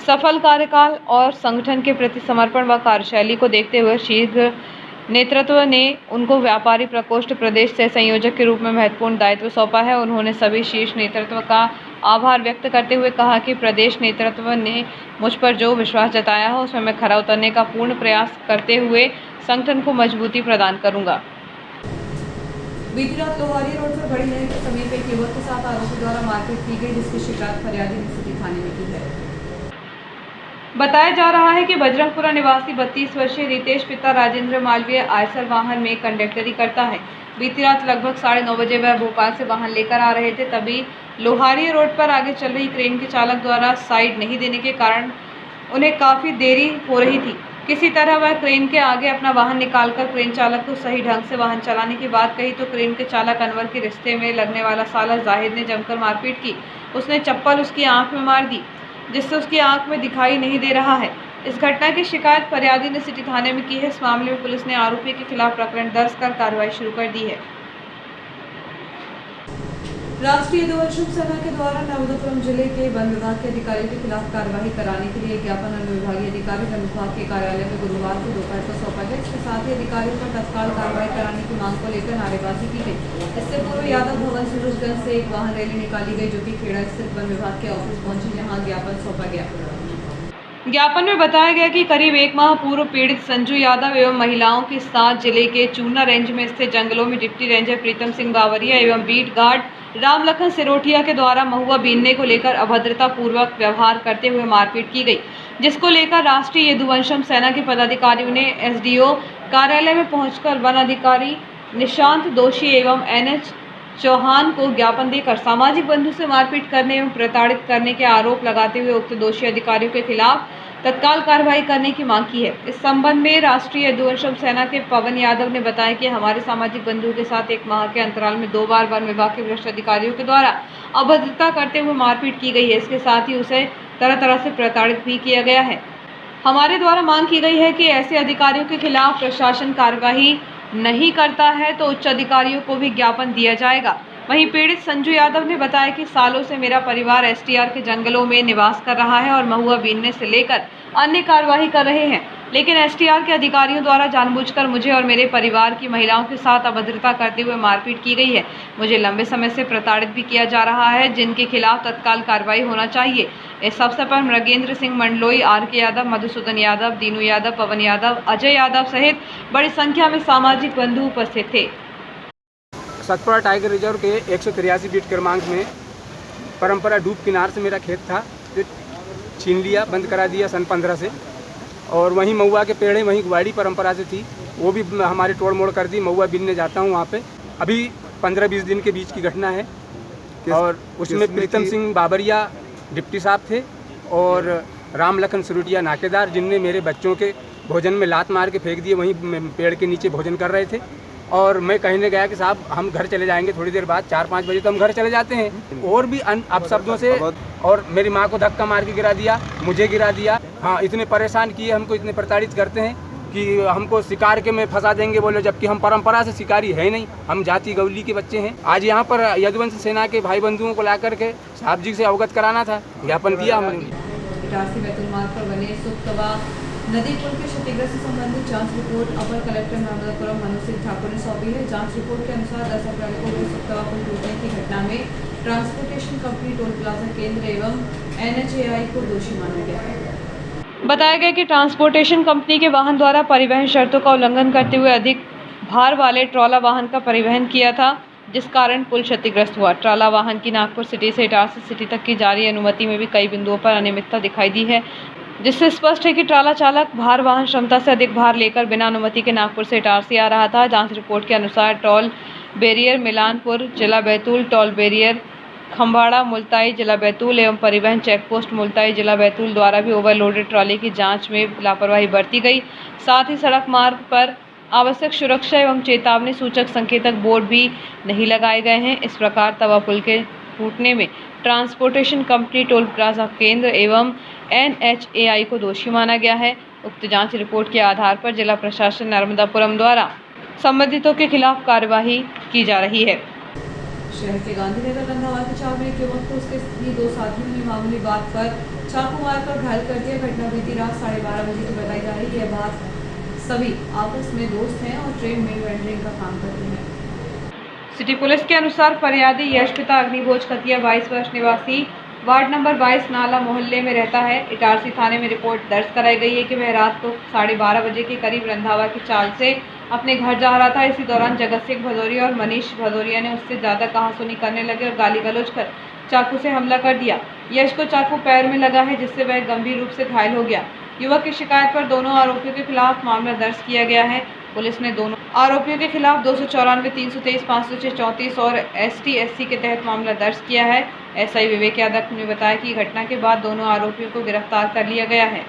सफल कार्यकाल और संगठन के प्रति समर्पण व कार्यशैली को देखते हुए शीघ्र नेतृत्व ने उनको व्यापारी प्रकोष्ठ प्रदेश से संयोजक के रूप में महत्वपूर्ण दायित्व सौंपा है। उन्होंने सभी शीर्ष नेतृत्व का आभार व्यक्त करते हुए कहा कि प्रदेश नेतृत्व ने मुझ पर जो विश्वास जताया है उसमें मैं खरा उतरने का पूर्ण प्रयास करते हुए संगठन को मजबूती प्रदान करूंगा। बीती रात लोहारी रोड पर बड़ी नहर के समीप एक युवक के साथ आरोपी द्वारा मारपीट की गई, जिसकी शिकायत फरियादी ने सिटी थाने में की है। बताया जा रहा है कि बजरंगपुरा निवासी 32 वर्षीय रितेश पिता राजेंद्र मालवीय आयसर वाहन में कंडक्टरी करता है। बीती रात लगभग 9:30 बजे वह भोपाल से वाहन लेकर आ रहे थे, तभी लोहारी रोड पर आगे चल रही क्रेन के चालक द्वारा साइड नहीं देने के कारण उन्हें काफ़ी देरी हो रही थी। किसी तरह वह क्रेन के आगे अपना वाहन निकालकर क्रेन चालक को सही ढंग से वाहन चलाने की बात कही तो क्रेन के चालक अनवर के रिश्ते में लगने वाला साला जाहिद ने जमकर मारपीट की। उसने चप्पल उसकी आंख में मार दी, जिससे उसकी आंख में दिखाई नहीं दे रहा है। इस घटना की शिकायत फरियादी ने सिटी थाने में की है। इस मामले में पुलिस ने आरोपी के खिलाफ प्रकरण दर्ज कर कार्रवाई शुरू कर दी है। राष्ट्रीय यदुवंशम सेना के द्वारा नर्मदापुरम जिले के वन विभाग के अधिकारियों के खिलाफ कार्रवाई कराने के लिए ज्ञापन वन विभागीय अधिकारी वन विभाग के कार्यालय में गुरुवार को दोपहर को सौंपा गया। इसके साथ ही अधिकारियों पर तत्काल कार्रवाई कराने की मांग को लेकर नारेबाजी की गई। इससे पूर्व यादव भवन सूरजगंज से एक वाहन रैली निकाली गई, जो कि खेड़ा स्थित वन विभाग के ऑफिस पहुंची, जहाँ ज्ञापन सौंपा गया। ज्ञापन में बताया गया कि करीब एक माह पूर्व पीड़ित संजू यादव एवं महिलाओं के साथ जिले के चूना रेंज में स्थित जंगलों में डिप्टी रेंजर प्रीतम सिंह बावरिया एवं बीट गार्ड राम लखन सिरोठिया के द्वारा महुआ बीनने को लेकर अभद्रता पूर्वक व्यवहार करते हुए मारपीट की गई, जिसको लेकर राष्ट्रीय यदुवंशम सेना के पदाधिकारियों ने एसडीओ कार्यालय में पहुंचकर वन अधिकारी निशांत दोषी एवं एनएच चौहान को ज्ञापन देकर सामाजिक बंधु से मारपीट करने एवं प्रताड़ित करने के आरोप लगाते हुए उक्त दोषी अधिकारियों के खिलाफ तत्काल कार्रवाई करने की मांग की है। इस संबंध में राष्ट्रीय यदुवंशम सेना के पवन यादव ने बताया कि हमारे सामाजिक बंधुओं के साथ एक माह के अंतराल में 2 बार वन विभाग के वरिष्ठ अधिकारियों के द्वारा अभद्रता करते हुए मारपीट की गई है। इसके साथ ही उसे तरह तरह से प्रताड़ित भी किया गया है। हमारे द्वारा मांग की गई है कि ऐसे अधिकारियों के खिलाफ प्रशासन कार्यवाही नहीं करता है तो उच्च अधिकारियों को भी ज्ञापन दिया जाएगा। वहीं पीड़ित संजू यादव ने बताया कि सालों से मेरा परिवार एसटीआर के जंगलों में निवास कर रहा है और महुआ बीनने से लेकर अन्य कार्यवाही कर रहे हैं, लेकिन एसटीआर के अधिकारियों द्वारा जानबूझकर मुझे और मेरे परिवार की महिलाओं के साथ अभद्रता करते हुए मारपीट की गई है। मुझे लंबे समय से प्रताड़ित भी किया जा रहा है, जिनके खिलाफ तत्काल कार्रवाई होना चाहिए। इस अवसर पर मृगेंद्र सिंह मंडलोई, आर.के. यादव, मधुसूदन यादव, दीनू यादव, पवन यादव, अजय यादव सहित बड़ी संख्या में सामाजिक बंधु उपस्थित थे। सतपुरा टाइगर रिजर्व के 183 फीट क्रमांक में परंपरा डूब किनार से मेरा खेत था, जो छीन लिया, बंद करा दिया सन 15 से। और वहीं महुआ के पेड़े वहीं ग्वाड़ी परंपरा से थी, वो भी हमारी तोड़ मोड़ कर दी। महुआ बीनने जाता हूँ वहाँ पे, अभी 15-20 दिन के बीच की घटना है। और उसमें प्रीतम सिंह बाबरिया डिप्टी साहब थे और राम लखन सिरोठिया नाकेदार, जिनने मेरे बच्चों के भोजन में लात मार के फेंक दिए। वहीं पेड़ के नीचे भोजन कर रहे थे और मैं कहने गया कि साहब हम घर चले जाएंगे थोड़ी देर बाद, 4-5 बजे तो हम घर चले जाते हैं। और भी अपशब्दों से, और मेरी माँ को धक्का मार के गिरा दिया, मुझे गिरा दिया। हाँ, इतने परेशान किए हमको, इतने प्रताड़ित करते हैं कि हमको शिकार के में फंसा देंगे बोले, जबकि हम परंपरा से शिकारी है नहीं, हम जाति गौली के बच्चे हैं। आज यहाँ पर यदुवंश सेना के भाई बंधुओं को ला करके साहब जी से अवगत कराना था, ज्ञापन दिया हमने। नदी पुल के क्षतिग्रस्त से संबंधित जांच रिपोर्ट अपर कलेक्टर नर्मदापुरम मनोज सिंह ठाकुर ने सौंपी है। जांच रिपोर्ट के अनुसार 10 अप्रैल को हुई सुक्तवा पुल टूटने की घटना में ट्रांसपोर्टेशन कंपनी टोल प्लाजा केंद्र एवं NHAI को दोषी माना गया है। बताया गया कि ट्रांसपोर्टेशन कंपनी के वाहन द्वारा परिवहन शर्तों का उल्लंघन करते हुए अधिक भार वाले ट्रॉला वाहन का परिवहन किया था, जिस कारण पुल क्षतिग्रस्त हुआ। ट्राला वाहन की नागपुर सिटी से इटारसी सिटी तक की जारी अनुमति में भी कई बिंदुओं पर अनियमितता दिखाई दी है, जिससे स्पष्ट है कि ट्राला चालक भार वाहन क्षमता से अधिक भार लेकर बिना अनुमति के नागपुर से इटारसी आ रहा था। जांच रिपोर्ट के अनुसार टोल बैरियर मिलानपुर जिला बैतूल, टोल बैरियर खम्बाड़ा मुल्ताई जिला बैतूल एवं परिवहन चेकपोस्ट मुल्ताई जिला बैतूल द्वारा भी ओवरलोडेड ट्रॉली की जांच में लापरवाही बरती गई। साथ ही सड़क मार्ग पर आवश्यक सुरक्षा एवं चेतावनी सूचक संकेतक बोर्ड भी नहीं लगाए गए हैं। इस प्रकार तवा पुल के टूटने में ट्रांसपोर्टेशन कंपनी टोल प्लाजा केंद्र एवं NHAI को दोषी माना गया है। उक्त जांच रिपोर्ट के आधार पर जिला प्रशासन नर्मदापुरम द्वारा संबंधितों के खिलाफ कार्यवाही की जा रही है। शहर के गांधीनगर रंधावा के चाव में एक युवक को उसके ही 2 साथियों ने मामूली बात पर चाकू मारकर घायल कर दिया। घटना बीती रात 12:30 बजे की बताई जा रही है। यह बात सभी आपस में दोस्त हैं और ट्रेन में वेंडरिंग का काम करते हैं। सिटी पुलिस के अनुसार फरियादी यश पिता अग्निभोज खतिया 22 वर्ष निवासी वार्ड नंबर 22 नाला मोहल्ले में रहता है। इटारसी थाने में रिपोर्ट दर्ज कराई गई है कि वह रात को 12:30 बजे के करीब रंधावा की चाल से अपने घर जा रहा था। इसी दौरान जगत सिंह भदौरिया और मनीष भदौरिया ने उससे ज़्यादा कहासुनी करने लगे और गाली गलौज कर चाकू से हमला कर दिया। यश को चाकू पैर में लगा है, जिससे वह गंभीर रूप से घायल हो गया। युवक की शिकायत पर दोनों आरोपियों के खिलाफ मामला दर्ज किया गया है। पुलिस ने दोनों आरोपियों के खिलाफ 294, 323, 506, 34 और ST/SC के तहत मामला दर्ज किया है। SI विवेक यादव ने बताया कि घटना के बाद दोनों आरोपियों को गिरफ्तार कर लिया गया है।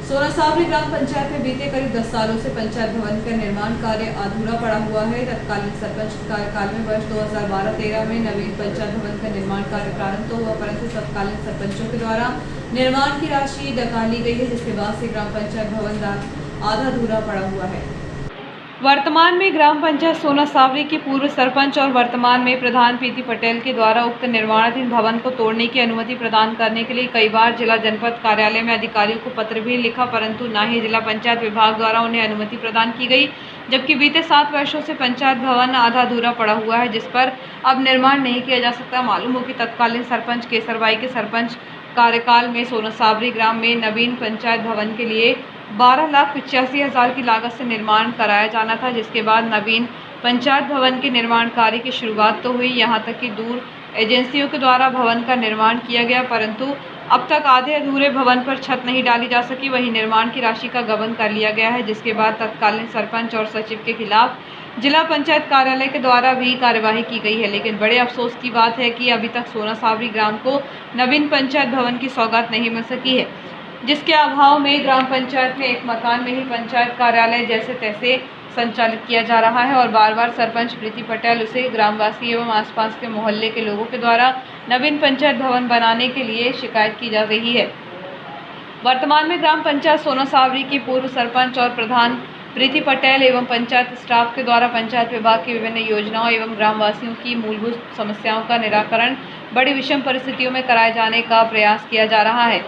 सोना सावली ग्राम पंचायत में बीते करीब 10 सालों से पंचायत भवन का निर्माण कार्य अधूरा पड़ा हुआ है। तत्कालीन सरपंच के कार्यकाल में वर्ष 2012-13 में नवीन पंचायत भवन का निर्माण कार्य प्रारंभ तो हुआ, परंतु तत्कालीन सरपंचों के द्वारा निर्माण की राशि डका ली गई है, जिसके बाद से ग्राम पंचायत भवन आधा अधूरा पड़ा हुआ है। वर्तमान में ग्राम पंचायत सोना सावरी के पूर्व सरपंच और वर्तमान में प्रधान प्रीति पटेल के द्वारा उक्त निर्माणाधीन भवन को तोड़ने की अनुमति प्रदान करने के लिए कई बार जिला जनपद कार्यालय में अधिकारियों को पत्र भी लिखा, परंतु न ही जिला पंचायत विभाग द्वारा उन्हें अनुमति प्रदान की गई। जबकि बीते 7 वर्षों से पंचायत भवन आधा अधूरा पड़ा हुआ है, जिस पर अब निर्माण नहीं किया जा सकता। मालूम हो कि तत्कालीन सरपंच केसरबाई के सरपंच कार्यकाल में सोना सावरी ग्राम में नवीन पंचायत भवन के लिए 12,85,000 की लागत से निर्माण कराया जाना था, जिसके बाद नवीन पंचायत भवन के निर्माण कार्य की शुरुआत तो हुई, यहां तक कि दूर एजेंसियों के द्वारा भवन का निर्माण किया गया, परंतु अब तक आधे अधूरे भवन पर छत नहीं डाली जा सकी। वहीं निर्माण की राशि का गबन कर लिया गया है, जिसके बाद तत्कालीन सरपंच और सचिव के खिलाफ जिला पंचायत कार्यालय के द्वारा भी कार्यवाही की गई है। लेकिन बड़े अफसोस की बात है कि अभी तक सोना सावरी ग्राम को नवीन पंचायत भवन की सौगात नहीं मिल सकी है, जिसके अभाव में ग्राम पंचायत में एक मकान में ही पंचायत कार्यालय जैसे तैसे संचालित किया जा रहा है और बार बार सरपंच प्रीति पटेल उसे ग्रामवासी एवं आसपास के मोहल्ले के लोगों के द्वारा नवीन पंचायत भवन बनाने के लिए शिकायत की जा रही है। वर्तमान में ग्राम पंचायत सोना सावरी की पूर्व सरपंच और प्रधान प्रीति पटेल एवं पंचायत स्टाफ के द्वारा पंचायत विभाग की विभिन्न योजनाओं एवं ग्रामवासियों की मूलभूत समस्याओं का निराकरण बड़ी विषम परिस्थितियों में कराए जाने का प्रयास किया जा रहा है।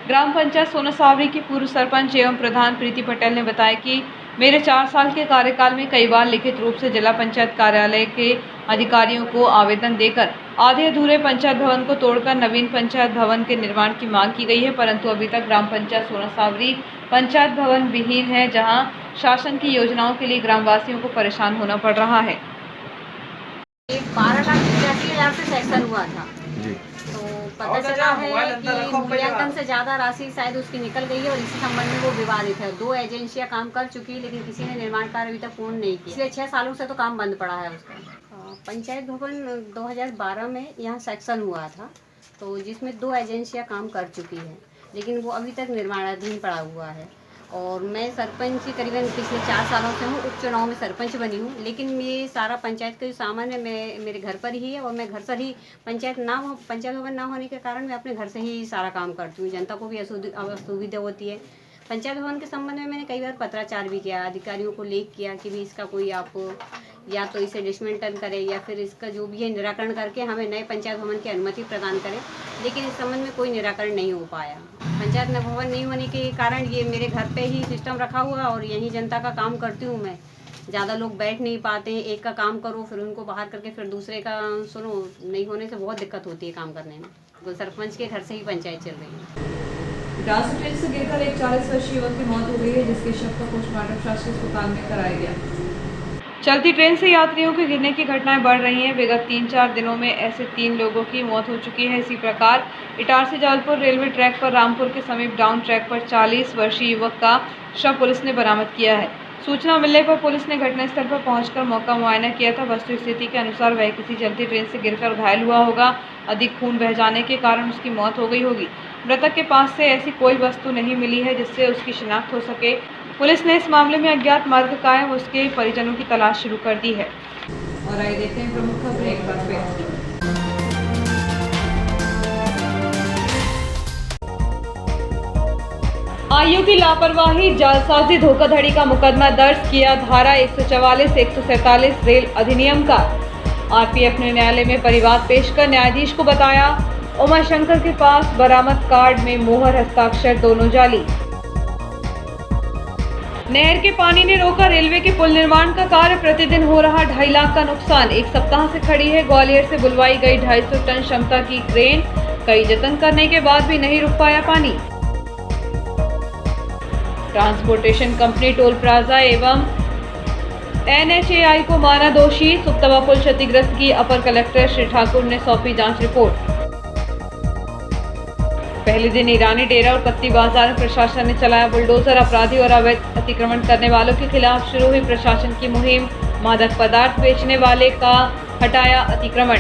ग्राम पंचायत सोना सावरी की पूर्व सरपंच एवं प्रधान प्रीति पटेल ने बताया कि मेरे 4 साल के कार्यकाल में कई बार लिखित रूप से जिला पंचायत कार्यालय के अधिकारियों को आवेदन देकर आधे अधूरे पंचायत भवन को तोड़कर नवीन पंचायत भवन के निर्माण की मांग की गई है, परंतु अभी तक ग्राम पंचायत सोना सावरी पंचायत भवन विहीन है, जहां शासन की योजनाओं के लिए ग्रामवासियों को परेशान होना पड़ रहा है। 12,85,000 से सेक्शन हुआ था, तो पता चला है कि मूल्यांकन से ज़्यादा राशि शायद उसकी निकल गई है और इसी संबंध में वो विवादित है। 2 एजेंसियां काम कर चुकी है, लेकिन किसी ने निर्माण कार्य अभी तक पूर्ण नहीं किया। पिछले 6 सालों से तो काम बंद पड़ा है उसका। पंचायत भवन 2012 में यहाँ सेक्शन हुआ था, तो जिसमें 2 एजेंसियां काम कर चुकी हैं, लेकिन वो अभी तक निर्माणाधीन पड़ा हुआ है। और मैं सरपंच करीबन पिछले 4 सालों से हूँ, उपचुनाव में सरपंच बनी हूँ, लेकिन ये सारा पंचायत का जो सामान है मेरे घर पर ही है और मैं घर से ही पंचायत भवन ना होने के कारण मैं अपने घर से ही सारा काम करती हूँ। जनता को भी असुविधा होती है। पंचायत भवन के संबंध में मैंने कई बार पत्राचार भी किया, अधिकारियों को लेख किया कि भी इसका कोई आप या तो इसे डिसमेंटल करें या फिर इसका जो भी है निराकरण करके हमें नए पंचायत भवन की अनुमति प्रदान करें, लेकिन इस संबंध में कोई निराकरण नहीं हो पाया। पंचायत भवन नहीं होने के कारण ये मेरे घर पे ही सिस्टम रखा हुआ और यहीं जनता का काम करती हूँ मैं। ज़्यादा लोग बैठ नहीं पाते हैं, एक का काम करो फिर उनको बाहर करके फिर दूसरे का सुनो, नहीं होने से बहुत दिक्कत होती है काम करने में। तो सरपंच के घर से ही पंचायत चल रही है। ग्रास ट्रेन से गिरकर एक 40 वर्षीय युवक की मौत हो गई है, जिसके शव का पोस्टमार्टम शासकीय अस्पताल में कराया गया। चलती ट्रेन से यात्रियों के गिरने की घटनाएं बढ़ रही हैं। विगत 3-4 दिनों में ऐसे 3 लोगों की मौत हो चुकी है। इसी प्रकार इटारसी जबलपुर रेलवे ट्रैक पर रामपुर के समीप डाउन ट्रैक पर 40 वर्षीय युवक का शव पुलिस ने बरामद किया है। सूचना मिलने पर पुलिस ने घटनास्थल पर पहुंचकर मौका मुआयना किया था। वस्तु स्थिति के अनुसार वह किसी चलती ट्रेन से गिरकर घायल हुआ होगा। अधिक खून बह जाने के कारण उसकी मौत हो गई होगी। मृतक के पास से ऐसी कोई वस्तु नहीं मिली है जिससे उसकी शिनाख्त हो सके। पुलिस ने इस मामले में अज्ञात मार्ग कायम उसके परिजनों की तलाश शुरू कर दी है। और आइए देखते हैं प्रमुख खबरें एक बार फिर। आयु की लापरवाही, जालसाजी, धोखाधड़ी का मुकदमा दर्ज किया। धारा 144, 147 रेल अधिनियम का। आरपीएफ ने न्यायालय में परिवाद पेश कर न्यायाधीश को बताया, उमाशंकर के पास बरामद कार्ड में मोहर हस्ताक्षर दोनों जाली। नहर के पानी ने रोका रेलवे के पुल निर्माण का कार्य, प्रतिदिन हो रहा 2.5 लाख का नुकसान। एक सप्ताह से खड़ी है ग्वालियर से बुलवाई गई 250 टन क्षमता की क्रेन, कई जतन करने के बाद भी नहीं रुक पाया पानी। ट्रांसपोर्टेशन कंपनी टोल प्लाजा एवं NHAI को माना दोषी। सुप्तवा पुल क्षतिग्रस्त की अपर कलेक्टर श्री ठाकुर ने सौंपी जांच रिपोर्ट। पहले दिन ईरानी डेरा और कत्ती बाजार में प्रशासन ने चलाया बुलडोजर। अपराधी और अवैध अतिक्रमण करने वालों के खिलाफ शुरू हुई प्रशासन की मुहिम। मादक पदार्थ बेचने वाले का हटाया अतिक्रमण।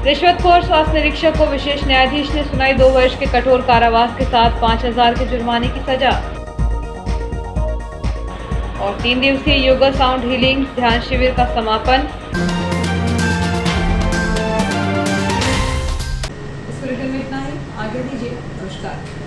रिश्वतखोर स्वास्थ्य निरीक्षक को विशेष न्यायाधीश ने सुनाई 2 वर्ष के कठोर कारावास के साथ 5,000 के जुर्माने की सजा। और 3 दिवसीय योगा साउंड हीलिंग ध्यान शिविर का समापन। इस बुलेटिन में इतना ही, आगे दीजिए, नमस्कार।